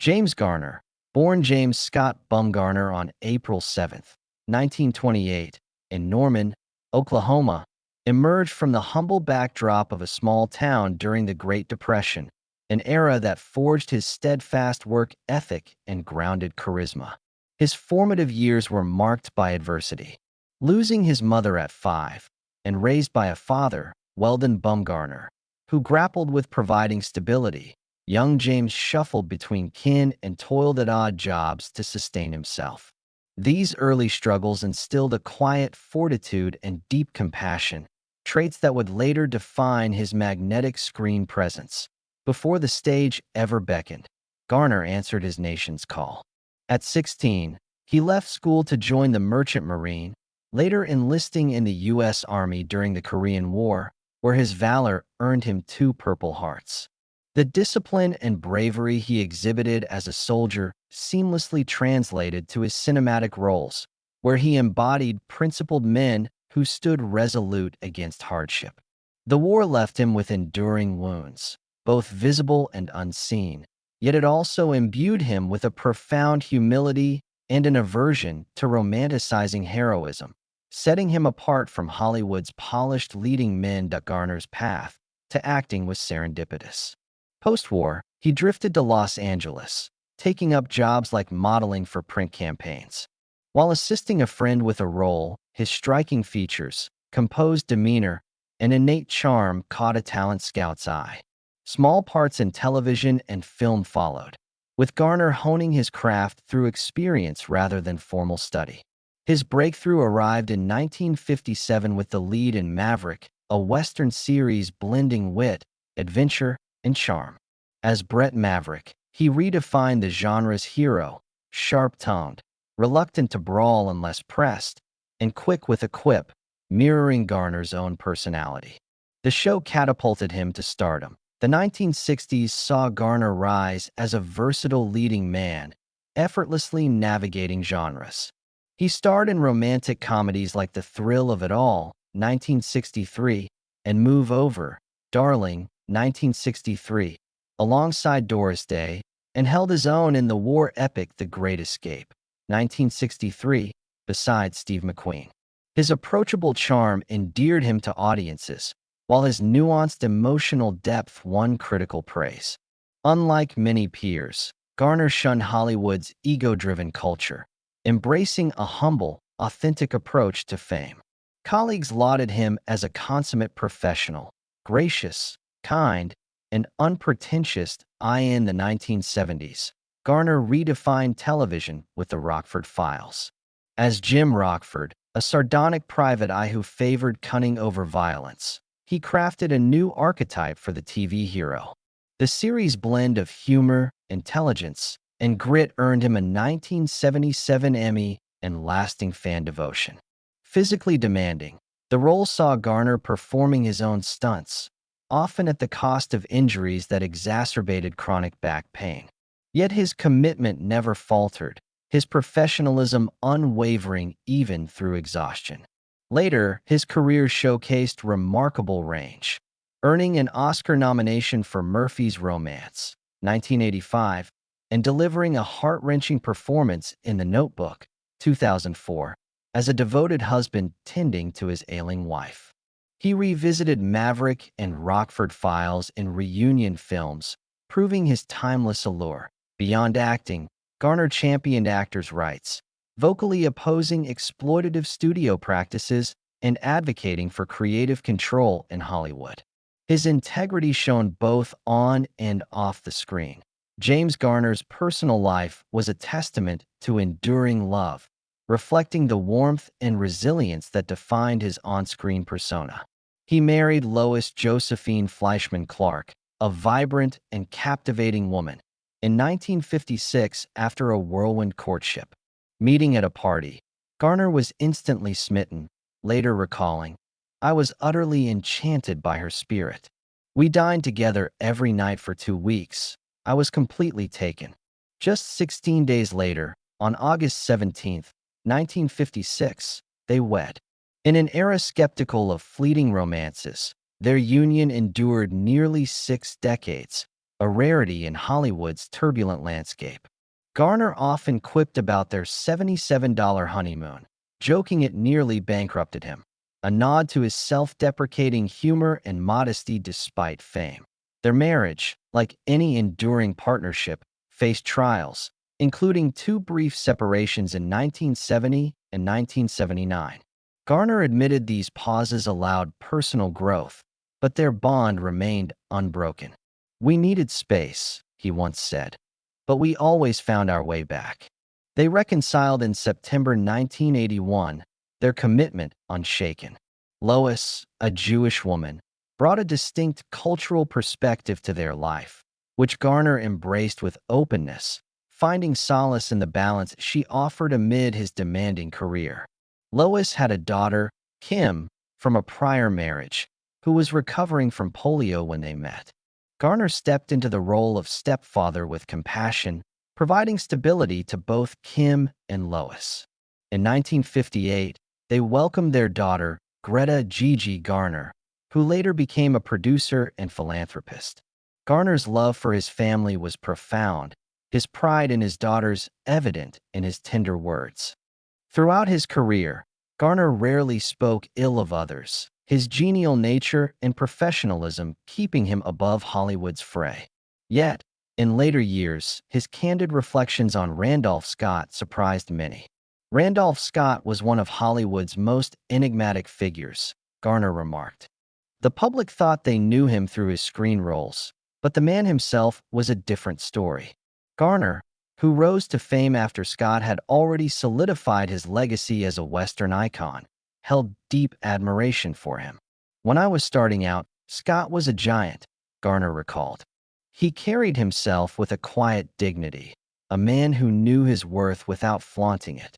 James Garner, born James Scott Garner on April 7, 1928, in Norman, Oklahoma, emerged from the humble backdrop of a small town during the Great Depression, an era that forged his steadfast work ethic and grounded charisma. His formative years were marked by adversity. Losing his mother at 5 and raised by a father, Weldon Bumgarner, who grappled with providing stability, young James shuffled between kin and toiled at odd jobs to sustain himself. These early struggles instilled a quiet fortitude and deep compassion, traits that would later define his magnetic screen presence. Before the stage ever beckoned, Garner answered his nation's call. At 16, he left school to join the Merchant Marine, later enlisting in the U.S. Army during the Korean War, where his valor earned him 2 Purple Hearts. The discipline and bravery he exhibited as a soldier seamlessly translated to his cinematic roles, where he embodied principled men who stood resolute against hardship. The war left him with enduring wounds, both visible and unseen, yet it also imbued him with a profound humility and an aversion to romanticizing heroism, setting him apart from Hollywood's polished leading men. Garner's path to acting was serendipitous. Post-war, he drifted to Los Angeles, taking up jobs like modeling for print campaigns. While assisting a friend with a role, his striking features, composed demeanor, and innate charm caught a talent scout's eye. Small parts in television and film followed, with Garner honing his craft through experience rather than formal study. His breakthrough arrived in 1957 with the lead in Maverick, a Western series blending wit, adventure, and charm. As Brett Maverick, he redefined the genre's hero, sharp-tongued, reluctant to brawl unless pressed, and quick with a quip, mirroring Garner's own personality. The show catapulted him to stardom. The 1960s saw Garner rise as a versatile leading man, effortlessly navigating genres. He starred in romantic comedies like The Thrill of It All, 1963, and Move Over, Darling, 1963, alongside Doris Day, and held his own in the war epic The Great Escape, 1963, beside Steve McQueen. His approachable charm endeared him to audiences, while his nuanced emotional depth won critical praise. Unlike many peers, Garner shunned Hollywood's ego-driven culture, embracing a humble, authentic approach to fame. Colleagues lauded him as a consummate professional, gracious, kind, and unpretentious. In the 1970s, Garner redefined television with the Rockford Files. As Jim Rockford, a sardonic private eye who favored cunning over violence, he crafted a new archetype for the TV hero. The series' blend of humor, intelligence, and grit earned him a 1977 Emmy and lasting fan devotion. Physically demanding, the role saw Garner performing his own stunts, often at the cost of injuries that exacerbated chronic back pain. Yet his commitment never faltered, his professionalism unwavering even through exhaustion. Later, his career showcased remarkable range, earning an Oscar nomination for Murphy's Romance, 1985, and delivering a heart-wrenching performance in The Notebook, 2004, as a devoted husband tending to his ailing wife. He revisited Maverick and Rockford Files in reunion films, proving his timeless allure. Beyond acting, Garner championed actors' rights, vocally opposing exploitative studio practices and advocating for creative control in Hollywood. His integrity shone both on and off the screen. James Garner's personal life was a testament to enduring love, reflecting the warmth and resilience that defined his on-screen persona. He married Lois Josephine Fleischman Clark, a vibrant and captivating woman, in 1956 after a whirlwind courtship. Meeting at a party, Garner was instantly smitten, later recalling, "I was utterly enchanted by her spirit. We dined together every night for 2 weeks. I was completely taken." Just 16 days later, on August 17, 1956, they wed. In an era skeptical of fleeting romances, their union endured nearly 6 decades, a rarity in Hollywood's turbulent landscape. Garner often quipped about their $77 honeymoon, joking it nearly bankrupted him, a nod to his self-deprecating humor and modesty despite fame. Their marriage, like any enduring partnership, faced trials, including two brief separations in 1970 and 1979. Garner admitted these pauses allowed personal growth, but their bond remained unbroken. "We needed space," he once said, "but we always found our way back." They reconciled in September 1981, their commitment unshaken. Lois, a Jewish woman, brought a distinct cultural perspective to their life, which Garner embraced with openness, finding solace in the balance she offered amid his demanding career. Lois had a daughter, Kim, from a prior marriage, who was recovering from polio when they met. Garner stepped into the role of stepfather with compassion, providing stability to both Kim and Lois. In 1958, they welcomed their daughter, Greta Gigi Garner, who later became a producer and philanthropist. Garner's love for his family was profound, his pride in his daughters evident in his tender words. Throughout his career, Garner rarely spoke ill of others, his genial nature and professionalism keeping him above Hollywood's fray. Yet, in later years, his candid reflections on Randolph Scott surprised many. "Randolph Scott was one of Hollywood's most enigmatic figures," Garner remarked. "The public thought they knew him through his screen roles, but the man himself was a different story." Garner, who rose to fame after Scott had already solidified his legacy as a Western icon, held deep admiration for him. "When I was starting out, Scott was a giant," Garner recalled. "He carried himself with a quiet dignity, a man who knew his worth without flaunting it.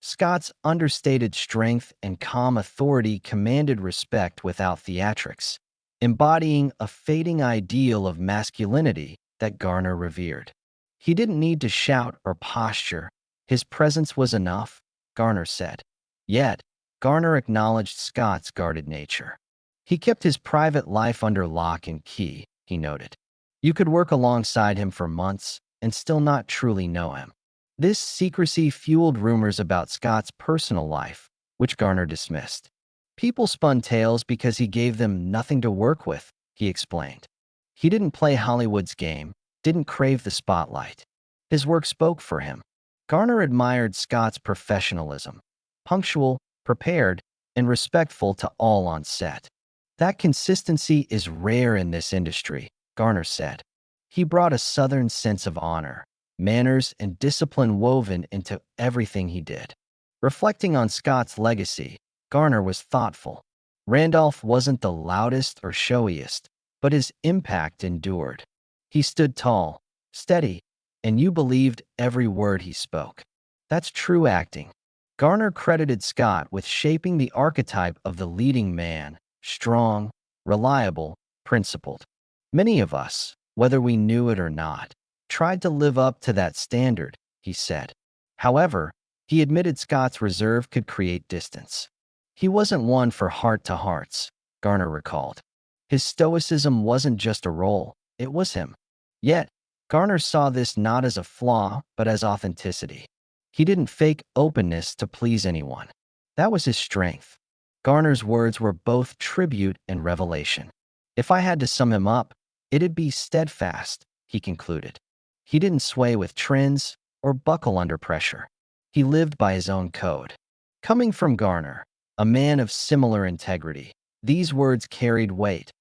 Scott's understated strength and calm authority commanded respect without theatrics, embodying a fading ideal of masculinity that Garner revered. He didn't need to shout or posture. His presence was enough," Garner said. Yet, Garner acknowledged Scott's guarded nature. "He kept his private life under lock and key," he noted. "You could work alongside him for months and still not truly know him." This secrecy fueled rumors about Scott's personal life, which Garner dismissed. "People spun tales because he gave them nothing to work with," he explained. "He didn't play Hollywood's game, didn't crave the spotlight. His work spoke for him." Garner admired Scott's professionalism, punctual, prepared, and respectful to all on set. "That consistency is rare in this industry," Garner said. He brought a Southern sense of honor, manners, and discipline woven into everything he did. Reflecting on Scott's legacy, Garner was thoughtful. "Randolph wasn't the loudest or showiest, but his impact endured. He stood tall, steady, and you believed every word he spoke. That's true acting." Garner credited Scott with shaping the archetype of the leading man, strong, reliable, principled. "Many of us, whether we knew it or not, tried to live up to that standard," he said. However, he admitted Scott's reserve could create distance. "He wasn't one for heart-to-hearts," Garner recalled. "His stoicism wasn't just a role, it was him." Yet, Garner saw this not as a flaw, but as authenticity. He didn't fake openness to please anyone. That was his strength. Garner's words were both tribute and revelation. "If I had to sum him up, it'd be steadfast," he concluded. He didn't sway with trends or buckle under pressure. He lived by his own code. Coming from Garner, a man of similar integrity, these words carried weight,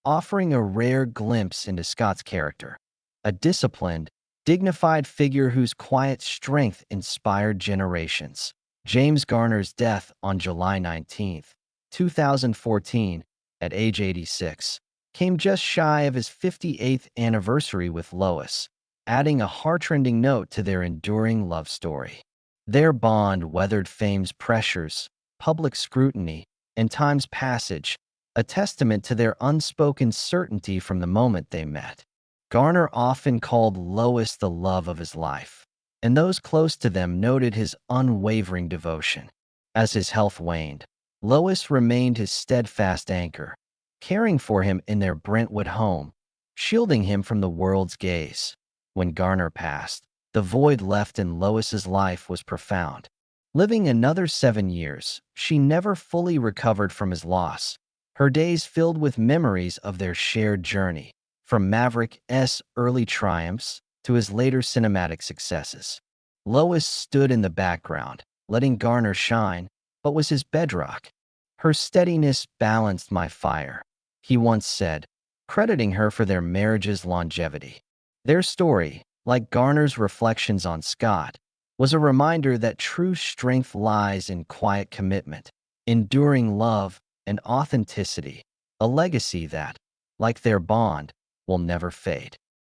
offering a rare glimpse into Scott's character. A disciplined, dignified figure whose quiet strength inspired generations. James Garner's death on July 19, 2014, at age 86, came just shy of his 58th anniversary with Lois, adding a heartrending note to their enduring love story. Their bond weathered fame's pressures, public scrutiny, and time's passage, a testament to their unspoken certainty from the moment they met. Garner often called Lois the love of his life, and those close to them noted his unwavering devotion. As his health waned, Lois remained his steadfast anchor, caring for him in their Brentwood home, shielding him from the world's gaze. When Garner passed, the void left in Lois's life was profound. Living another 7 years, she never fully recovered from his loss, her days filled with memories of their shared journey, from Maverick's early triumphs to his later cinematic successes. Lois stood in the background, letting Garner shine, but was his bedrock. Her steadiness balanced my fire, he once said, crediting her for their marriage's longevity. Their story, like Garner's reflections on Scott, was a reminder that true strength lies in quiet commitment, enduring love, and authenticity, a legacy that, like their bond, will never fade.